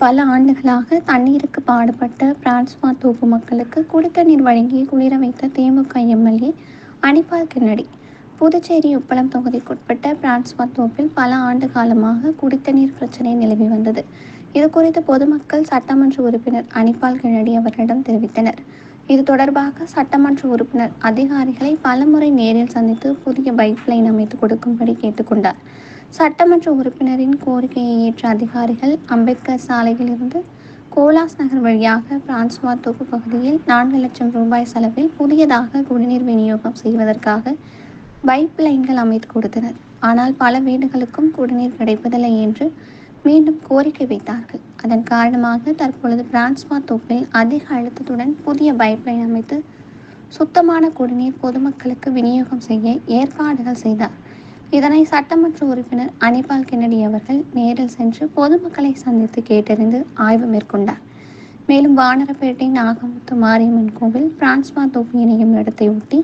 பல ஆண்டுகளாக தண்ணீருக்கு பாடுபட்ட பிரான்ஸ்வா தோப்பு மக்களுக்கு குடித்தண்ணீர் வழங்கி குளிர வைத்த திமுக எம்எல்ஏ அனிபால் கென்னடி. புதுச்சேரி உப்பளம் தொகுதிக்குட்பட்ட பிரான்ஸ்வா தோப்பில் பல ஆண்டு காலமாக குடித்தண்ணீர் பிரச்சினை நிலவி வந்தது. இதுகுறித்து பொதுமக்கள் சட்டமன்ற உறுப்பினர் அனிபால் கென்னடி அவர்களிடம் தெரிவித்தனர். இது தொடர்பாக சட்டமன்ற உறுப்பினர் அதிகாரிகளை பலமுறை நேரில் சந்தித்து புதிய பைப் லைன் அமைத்து கொடுக்கும்படி கேட்டுக்கொண்டார். சட்டமன்ற உறுப்பினரின் கோரிக்கையை ஏற்ற அதிகாரிகள் அம்பேத்கர் சாலையில் இருந்து கோலாஸ் நகர் வழியாக பிரான்ஸ்வா தோப்பு பகுதியில் 4 லட்சம் ரூபாய் செலவில் புதியதாக குடிநீர் விநியோகம் செய்வதற்காக பைப் லைன்கள் அமைத்து கொடுத்தனர். ஆனால் பல வீடுகளுக்கும் குடிநீர் கிடைப்பதில்லை என்று மீண்டும் கோரிக்கை வைத்தார்கள். அதன் காரணமாக தற்பொழுது பிரான்ஸ்வா தோப்பில் அதிக அழுத்தத்துடன் புதிய பைப் லைன் அமைத்து சுத்தமான குடிநீர் பொதுமக்களுக்கு விநியோகம் செய்ய ஏற்பாடுகள் செய்தார். இதனை சட்டமன்ற உறுப்பினர் அனிபால் கென்னடி அவர்கள் நேரில் சென்று பொதுமக்களை சந்தித்து கேட்டறிந்து ஆய்வு மேற்கொண்டார். மேலும் வானரப்பேட்டை நாகமுத்து மாரியம்மன் கோவில் பிரான்ஸ்வா தோப்பு இணையும் இடத்தை ஒட்டி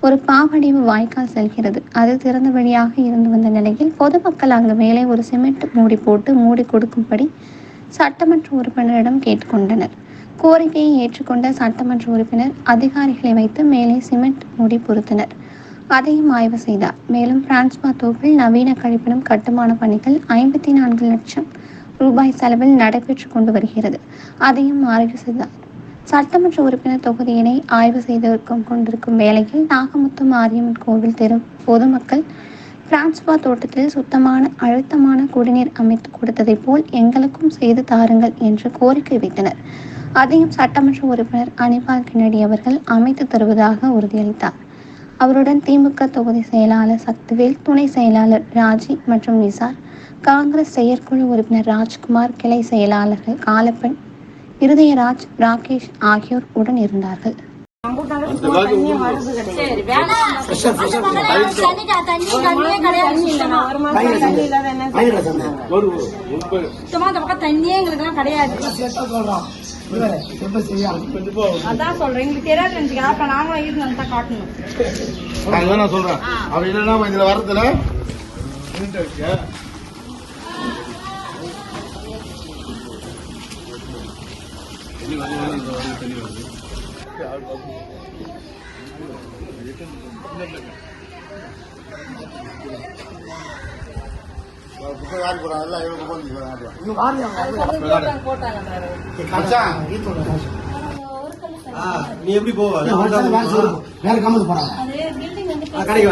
ஒரு பாவடிவு வாய்க்கால் செல்கிறது. அது திறந்த வழியாக இருந்து வந்த நிலையில் பொதுமக்கள் அங்கு மேலே ஒரு சிமெண்ட் மூடி போட்டு மூடி கொடுக்கும்படி சட்டமன்ற உறுப்பினரிடம் கேட்டுக்கொண்டனர். கோரிக்கையை ஏற்றுக்கொண்ட சட்டமன்ற உறுப்பினர் அதிகாரிகளை வைத்து மேலே சிமெண்ட் மூடி பொருத்தினர். அதையும் ஆய்வு செய்தார். மேலும் பிரான்ஸ்வா தோப்பில் நவீன கழிப்பிடம் கட்டுமான பணிகள் 54 லட்சம் ரூபாய் செலவில் நடைபெற்று கொண்டு வருகிறது. அதையும் ஆய்வு செய்தார். சட்டமன்ற உறுப்பினர் தொகுதியினை ஆய்வு செய்து கொண்டிருக்கும் வேளையில் நாகமுத்து மாரியம்மன் கோவில் தெரு பொதுமக்கள் பிரான்ஸ்வா தோட்டத்தில் சுத்தமான அழுத்தமான குடிநீர் அமைத்து கொடுத்ததை போல் எங்களுக்கும் செய்து தாருங்கள் என்று கோரிக்கை வைத்தனர். அதையும் சட்டமன்ற உறுப்பினர் அனிபால் கென்னடி அவர்கள் அமைத்து தருவதாக உறுதியளித்தார். அவருடன் திமுக தொகுதி செயலாளர் சக்திவேல், துணை செயலாளர் ராஜி மற்றும் நிசார், காங்கிரஸ் செயற்குழு உறுப்பினர் ராஜ்குமார், கிளை செயலாளர்கள் காலப்பன், இருதயராஜ், ராகேஷ் ஆகியோர் உடன் இருந்தார்கள். அதான் சொல்றேன், எங்களுக்கு தெரியாது. அப்ப நாங்களும் இருந்து காட்டணும். நான் சொல்றேன் அப்படி இல்லைன்னா இதுல வரதுல யாரு போறாங்க நீ எப்படி போவ வேற கம்மது போறாங்க கடைக்கு